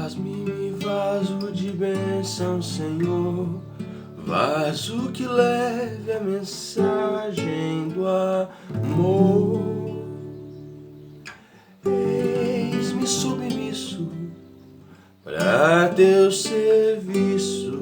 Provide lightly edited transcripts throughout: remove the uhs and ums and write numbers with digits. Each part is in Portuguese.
Faz-me vaso de bênção, Senhor, vaso que leve a mensagem do amor. Eis-me submisso para teu serviço,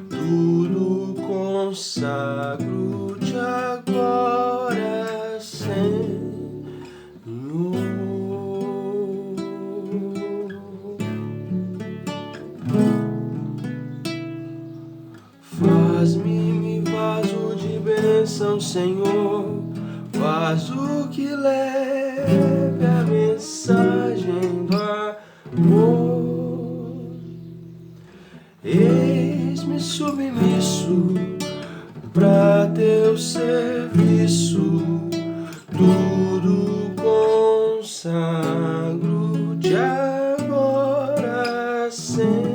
tudo consagro-te agora, Senhor. Faz-me vaso de bênção, Senhor, vaso que leve a mensagem do amor. Eis-me submisso pra teu serviço, tudo consagro-te agora, Senhor.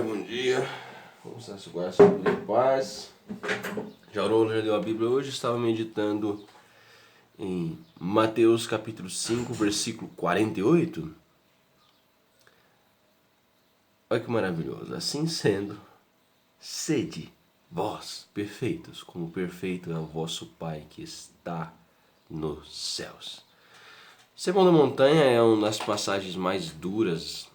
Bom dia. Vamos lá, segurar essa Bíblia em paz. Já orou, já deu a Bíblia hoje? Estava meditando em Mateus capítulo 5, versículo 48. Olha que maravilhoso. Assim sendo, sede vós perfeitos, como perfeito é o vosso Pai que está nos céus. Sermão da Montanha é uma das passagens mais duras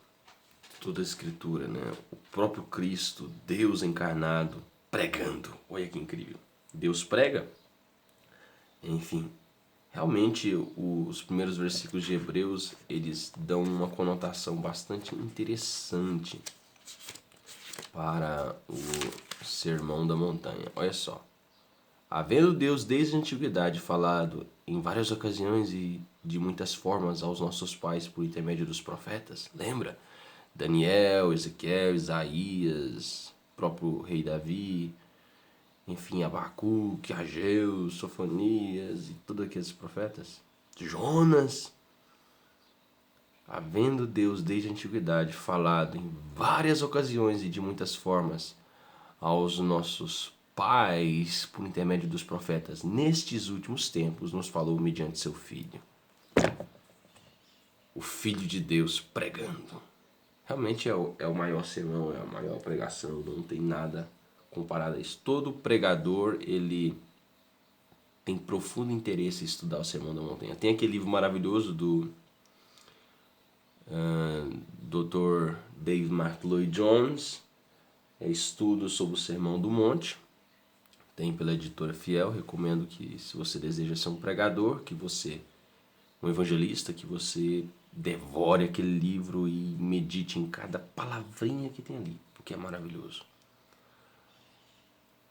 de toda a Escritura, né? O próprio Cristo, Deus encarnado, pregando. Olha que incrível. Deus prega. Enfim, realmente os primeiros versículos de Hebreus, eles dão uma conotação bastante interessante para o Sermão da Montanha. Olha só. Havendo Deus desde a antiguidade falado em várias ocasiões e de muitas formas aos nossos pais por intermédio dos profetas, lembra? Daniel, Ezequiel, Isaías, próprio rei Davi, enfim, Abacuque, Ageu, Sofonias e todos aqueles profetas. Jonas. Havendo Deus desde a antiguidade falado em várias ocasiões e de muitas formas aos nossos pais por intermédio dos profetas, nestes últimos tempos nos falou mediante seu Filho. O Filho de Deus pregando. Realmente é o maior sermão, é a maior pregação, não tem nada comparado a isso. Todo pregador, ele tem profundo interesse em estudar o Sermão da Montanha. Tem aquele livro maravilhoso do Dr. David Mark Lloyd Jones, Estudos sobre o Sermão do Monte. Tem pela editora Fiel. Recomendo que, se você deseja ser um pregador, um evangelista, que você devore aquele livro e medite em cada palavrinha que tem ali, porque é maravilhoso.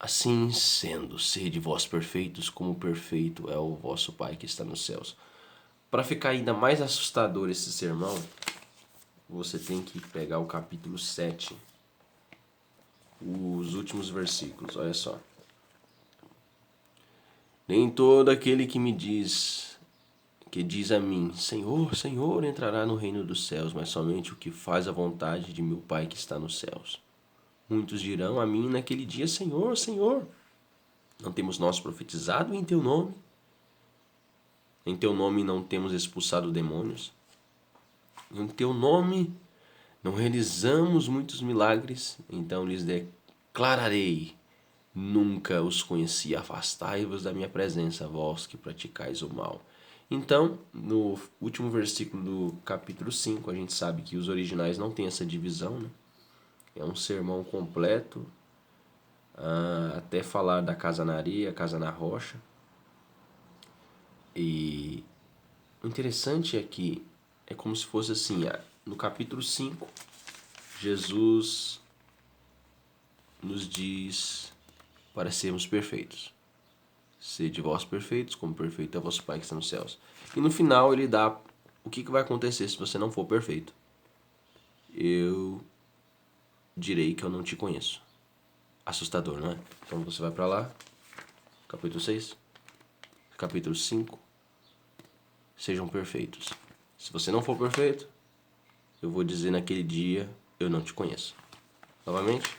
Assim sendo, sede vós perfeitos, como perfeito é o vosso Pai que está nos céus. Para ficar ainda mais assustador esse sermão, você tem que pegar o capítulo 7, os últimos versículos, olha só. Nem todo aquele que diz a mim, Senhor, Senhor, entrará no reino dos céus, mas somente o que faz a vontade de meu Pai que está nos céus. Muitos dirão a mim naquele dia, Senhor, Senhor, não temos nós profetizado em teu nome? Em teu nome não temos expulsado demônios? Em teu nome não realizamos muitos milagres? Então lhes declararei, nunca os conheci, afastai-vos da minha presença, vós que praticais o mal. Então, no último versículo do capítulo 5, a gente sabe que os originais não têm essa divisão, né? É um sermão completo, até falar da casa na areia, casa na rocha. E o interessante é que é como se fosse assim, no capítulo 5, Jesus nos diz para sermos perfeitos. Sede vós perfeitos, como perfeito é vosso Pai que está nos céus. E no final ele dá o que vai acontecer se você não for perfeito. eu direi que eu não te conheço. Assustador, não é? Então você vai para lá, capítulo 6, capítulo 5, sejam perfeitos. Se você não for perfeito, eu vou dizer naquele dia, eu não te conheço. Novamente,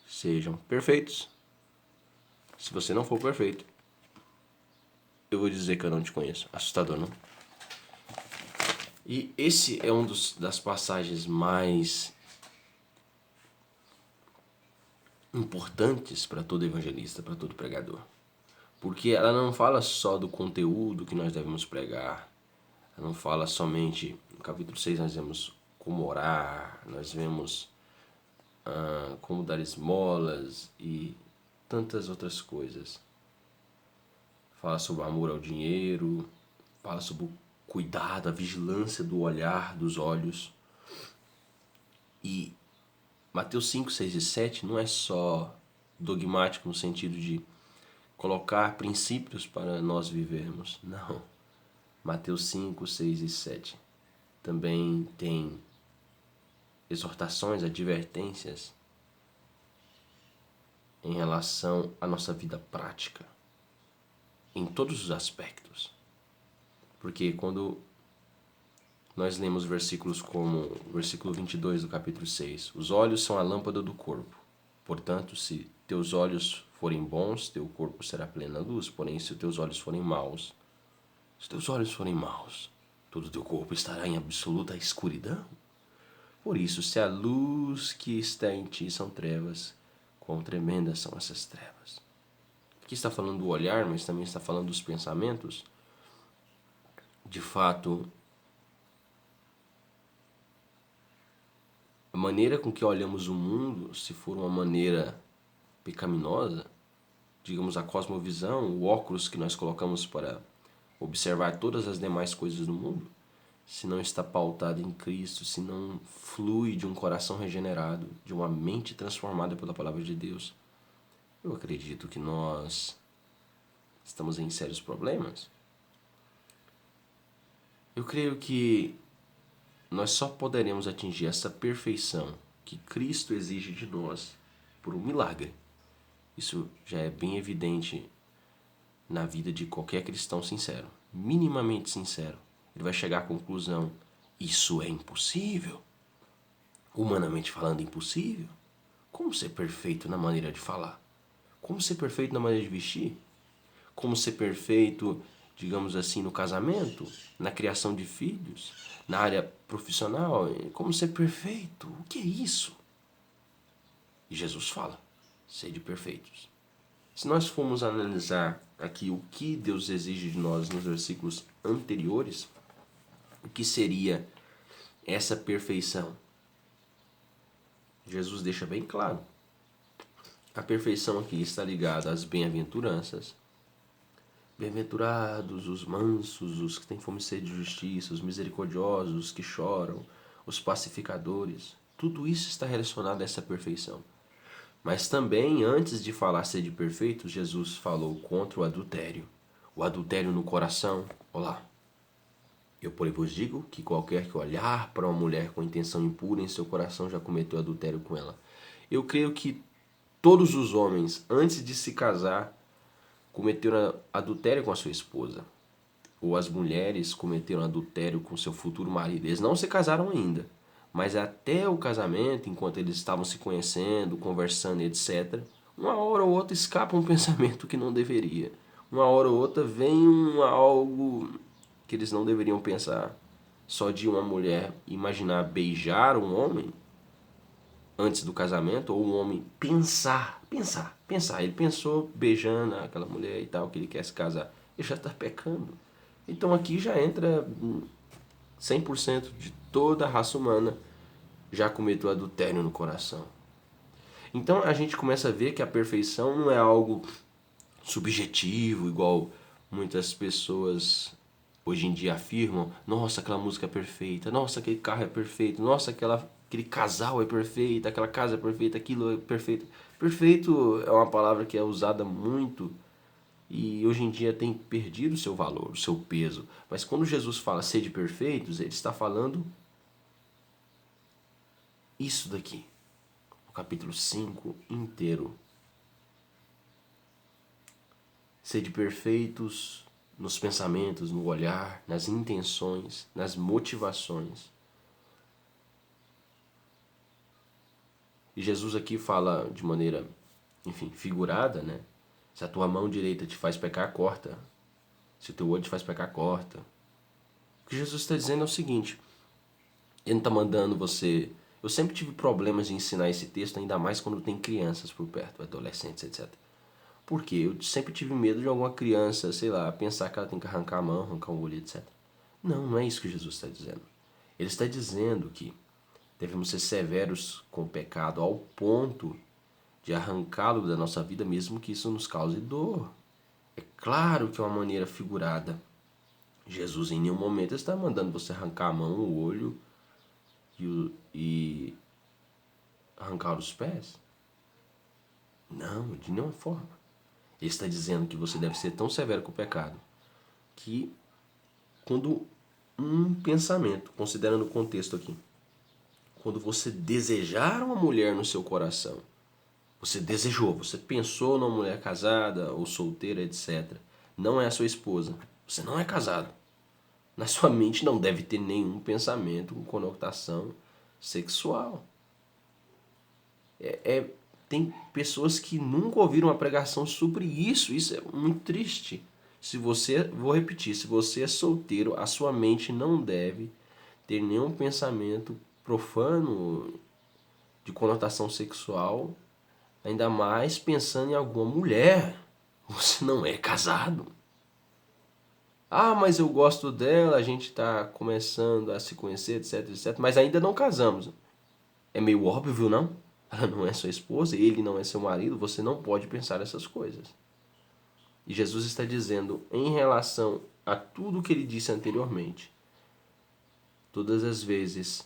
sejam perfeitos. Se você não for perfeito, eu vou dizer que eu não te conheço. Assustador, não? E esse é um das passagens mais importantes para todo evangelista, para todo pregador. Porque ela não fala só do conteúdo que nós devemos pregar. Ela não fala somente... No capítulo 6 nós vemos como orar, nós vemos como dar esmolas e tantas outras coisas. Fala sobre o amor ao dinheiro, fala sobre o cuidado, a vigilância do olhar, dos olhos. E Mateus 5, 6 e 7 não é só dogmático no sentido de colocar princípios para nós vivermos. Não. Mateus 5, 6 e 7 também tem exortações, advertências em relação à nossa vida prática, em todos os aspectos. Porque quando nós lemos versículos como o versículo 22 do capítulo 6, os olhos são a lâmpada do corpo. Portanto, se teus olhos forem bons, teu corpo será plena luz. Porém, se teus olhos forem maus, todo teu corpo estará em absoluta escuridão. Por isso, se a luz que está em ti são trevas, quão tremendas são essas trevas. Aqui está falando do olhar, mas também está falando dos pensamentos. De fato, a maneira com que olhamos o mundo, se for uma maneira pecaminosa, digamos a cosmovisão, o óculos que nós colocamos para observar todas as demais coisas do mundo, se não está pautado em Cristo, se não flui de um coração regenerado, de uma mente transformada pela palavra de Deus, eu acredito que nós estamos em sérios problemas. Eu creio que nós só poderemos atingir essa perfeição que Cristo exige de nós por um milagre. Isso já é bem evidente na vida de qualquer cristão sincero, minimamente sincero. Ele vai chegar à conclusão: isso é impossível. Humanamente falando, impossível. Como ser perfeito na maneira de falar? Como ser perfeito na maneira de vestir? Como ser perfeito, digamos assim, no casamento, na criação de filhos, na área profissional? Como ser perfeito? O que é isso? E Jesus fala: sede perfeitos. Se nós formos analisar aqui o que Deus exige de nós nos versículos anteriores, o que seria essa perfeição? Jesus deixa bem claro. A perfeição aqui está ligada às bem-aventuranças. Bem-aventurados os mansos, os que têm fome e sede de justiça, os misericordiosos, os que choram, os pacificadores. Tudo isso está relacionado a essa perfeição. Mas também, antes de falar sede perfeitos, Jesus falou contra o adultério. O adultério no coração. Olá. Eu, porém, vos digo que qualquer que olhar para uma mulher com intenção impura em seu coração já cometeu adultério com ela. Eu creio que todos os homens, antes de se casar, cometeram adultério com a sua esposa. Ou as mulheres cometeram adultério com seu futuro marido. Eles não se casaram ainda, mas até o casamento, enquanto eles estavam se conhecendo, conversando, etc., uma hora ou outra escapa um pensamento que não deveria. Uma hora ou outra vem algo que eles não deveriam pensar. Só de uma mulher imaginar beijar um homem antes do casamento, ou um homem pensar. Ele pensou beijando aquela mulher e tal, que ele quer se casar. Ele já está pecando. Então aqui já entra 100% de toda a raça humana já cometeu adultério no coração. Então a gente começa a ver que a perfeição não é algo subjetivo, igual muitas pessoas hoje em dia afirmam: nossa, aquela música é perfeita, nossa, aquele carro é perfeito, nossa, aquele casal é perfeito, aquela casa é perfeita, aquilo é perfeito. Perfeito é uma palavra que é usada muito e hoje em dia tem perdido o seu valor, o seu peso. Mas quando Jesus fala sede perfeitos, ele está falando isso daqui, o capítulo 5 inteiro. Sede perfeitos nos pensamentos, no olhar, nas intenções, nas motivações. E Jesus aqui fala de maneira, enfim, figurada, né? Se a tua mão direita te faz pecar, corta. Se o teu olho te faz pecar, corta. O que Jesus está dizendo é o seguinte: Ele não está mandando você... Eu sempre tive problemas de ensinar esse texto, ainda mais quando tem crianças por perto, adolescentes, etc. Por quê? Eu sempre tive medo de alguma criança, sei lá, pensar que ela tem que arrancar a mão, arrancar o olho, etc. Não, não é isso que Jesus está dizendo. Ele está dizendo que devemos ser severos com o pecado ao ponto de arrancá-lo da nossa vida, mesmo que isso nos cause dor. É claro que é uma maneira figurada. Jesus em nenhum momento está mandando você arrancar a mão, o olho e arrancar os pés. Não, de nenhuma forma. Ele está dizendo que você deve ser tão severo com o pecado que quando um pensamento, considerando o contexto aqui, quando você desejar uma mulher no seu coração, você desejou, você pensou numa mulher casada ou solteira, etc. Não é a sua esposa, você não é casado. Na sua mente não deve ter nenhum pensamento com conotação sexual. Tem pessoas que nunca ouviram uma pregação sobre isso. Isso é muito triste. Vou repetir, se você é solteiro, a sua mente não deve ter nenhum pensamento profano de conotação sexual, ainda mais pensando em alguma mulher. Você não é casado. Ah, mas eu gosto dela, a gente está começando a se conhecer, etc, etc, mas ainda não casamos. É meio óbvio, não? Ela não é sua esposa, ele não é seu marido, você não pode pensar essas coisas. E Jesus está dizendo, em relação a tudo que ele disse anteriormente, todas as vezes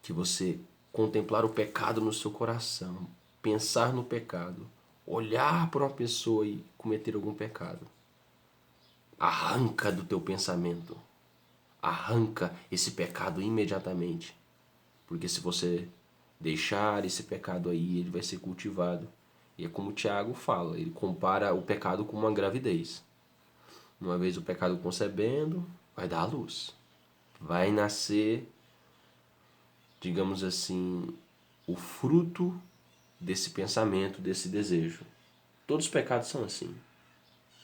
que você contemplar o pecado no seu coração, pensar no pecado, olhar para uma pessoa e cometer algum pecado, arranca do teu pensamento, arranca esse pecado imediatamente. Porque se você deixar esse pecado aí, ele vai ser cultivado. E é como o Tiago fala, ele compara o pecado com uma gravidez. Uma vez o pecado concebendo, vai dar à luz. Vai nascer, digamos assim, o fruto desse pensamento, desse desejo. Todos os pecados são assim.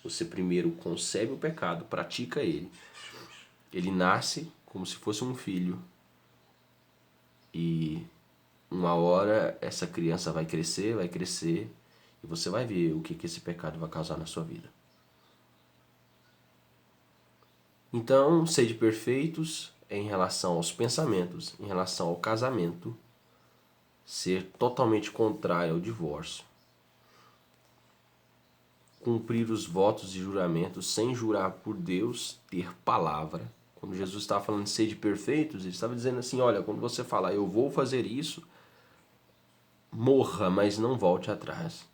Você primeiro concebe o pecado, pratica ele. Ele nasce como se fosse um filho. E uma hora essa criança vai crescer, e você vai ver o que esse pecado vai causar na sua vida. Então, sede perfeitos em relação aos pensamentos, em relação ao casamento, ser totalmente contrário ao divórcio. Cumprir os votos e juramentos sem jurar por Deus, ter palavra. Quando Jesus estava falando de sede perfeitos, ele estava dizendo assim, olha, quando você falar eu vou fazer isso, morra, mas não volte atrás.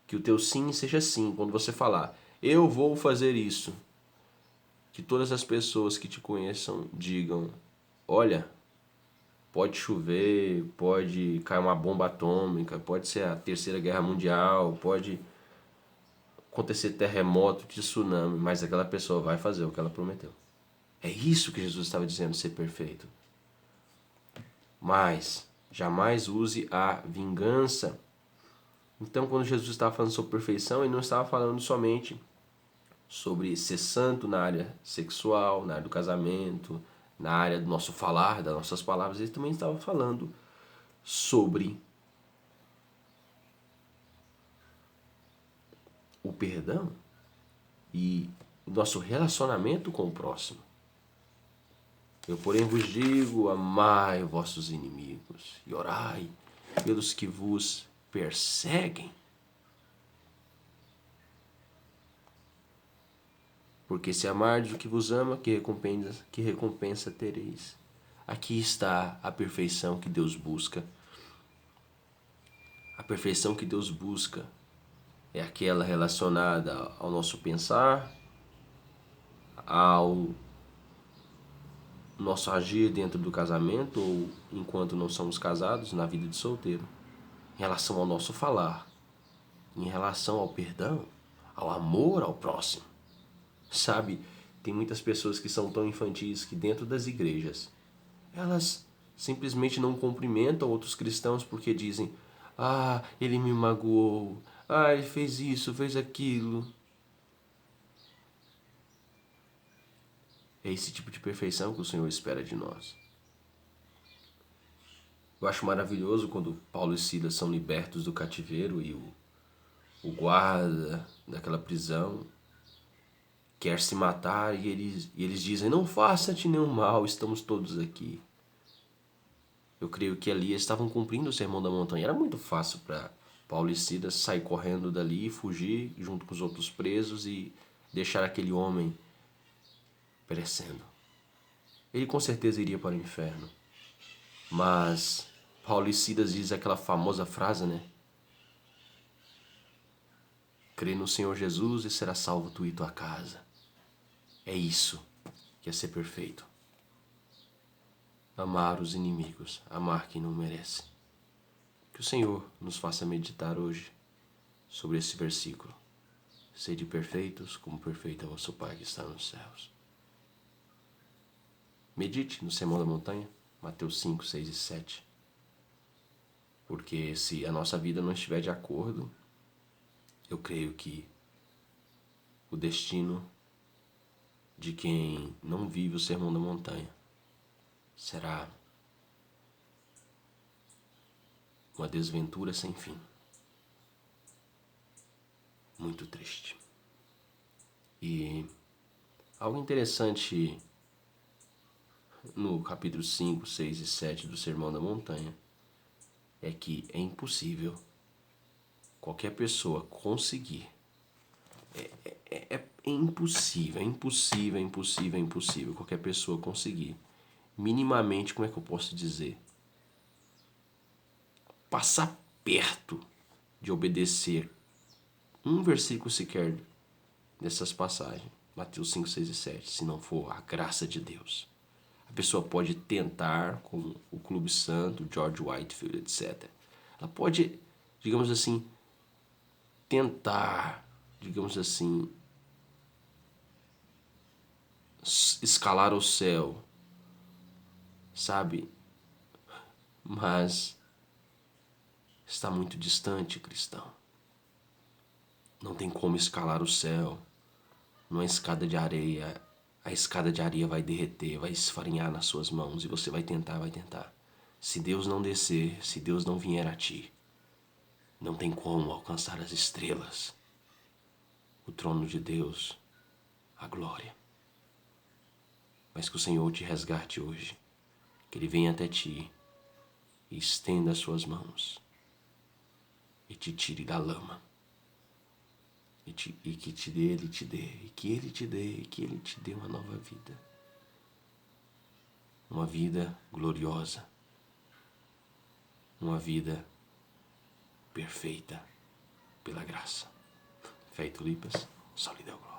Que o teu sim seja sim. Quando você falar, eu vou fazer isso, que todas as pessoas que te conheçam digam, olha, pode chover, pode cair uma bomba atômica, pode ser a Terceira Guerra Mundial, pode acontecer terremoto, tsunami, mas aquela pessoa vai fazer o que ela prometeu. É isso que Jesus estava dizendo, ser perfeito. Mas jamais use a vingança. Então, quando Jesus estava falando sobre perfeição, ele não estava falando somente sobre ser santo na área sexual, na área do casamento, na área do nosso falar, das nossas palavras. Ele também estava falando sobre o perdão e o nosso relacionamento com o próximo. Eu, porém, vos digo, amai vossos inimigos e orai pelos que vos perseguem. Porque se amardes o que vos ama, que recompensa tereis? Aqui está a perfeição que Deus busca. A perfeição que Deus busca é aquela relacionada ao nosso pensar, ao nosso agir dentro do casamento ou enquanto não somos casados, na vida de solteiro, em relação ao nosso falar, em relação ao perdão, ao amor ao próximo. Sabe, tem muitas pessoas que são tão infantis que dentro das igrejas, elas simplesmente não cumprimentam outros cristãos porque dizem: ah, ele me magoou, ah, ele fez isso, fez aquilo. É esse tipo de perfeição que o Senhor espera de nós. Eu acho maravilhoso quando Paulo e Silas são libertos do cativeiro e o guarda daquela prisão quer se matar e eles dizem: não faça-te nenhum mal, estamos todos aqui. Eu creio que ali eles estavam cumprindo o sermão da montanha. Era muito fácil para Paulo e Silas sair correndo dali, fugir junto com os outros presos e deixar aquele homem perecendo. Ele com certeza iria para o inferno. Mas Paulo e Silas diz aquela famosa frase, né? Crê no Senhor Jesus e será salvo tu e tua casa. É isso que é ser perfeito. Amar os inimigos, amar quem não merece. Que o Senhor nos faça meditar hoje sobre esse versículo. Sede perfeitos, como perfeito é o vosso Pai que está nos céus. Medite no Sermão da Montanha, Mateus 5, 6 e 7. Porque se a nossa vida não estiver de acordo, eu creio que o destino de quem não vive o Sermão da Montanha será uma desventura sem fim. Muito triste. E algo interessante no capítulo 5, 6 e 7 do Sermão da Montanha é que é impossível qualquer pessoa conseguir. É impossível qualquer pessoa conseguir minimamente, como é que eu posso dizer, passar perto de obedecer um versículo sequer dessas passagens, Mateus 5, 6 e 7, se não for a graça de Deus. A pessoa pode tentar, como o Clube Santo, George Whitefield, etc. Ela pode, digamos assim, tentar, digamos assim, escalar o céu, sabe? Mas está muito distante, cristão. Não tem como escalar o céu numa escada de areia. A escada de areia vai derreter, vai esfarinhar nas suas mãos e você vai tentar. Se Deus não descer, se Deus não vier a ti, não tem como alcançar as estrelas, o trono de Deus, a glória. Mas que o Senhor te resgate hoje, que Ele venha até ti e estenda as suas mãos e te tire da lama. E que Ele te dê uma nova vida. Uma vida gloriosa. Uma vida perfeita pela graça. Fé e tulipas, solidão.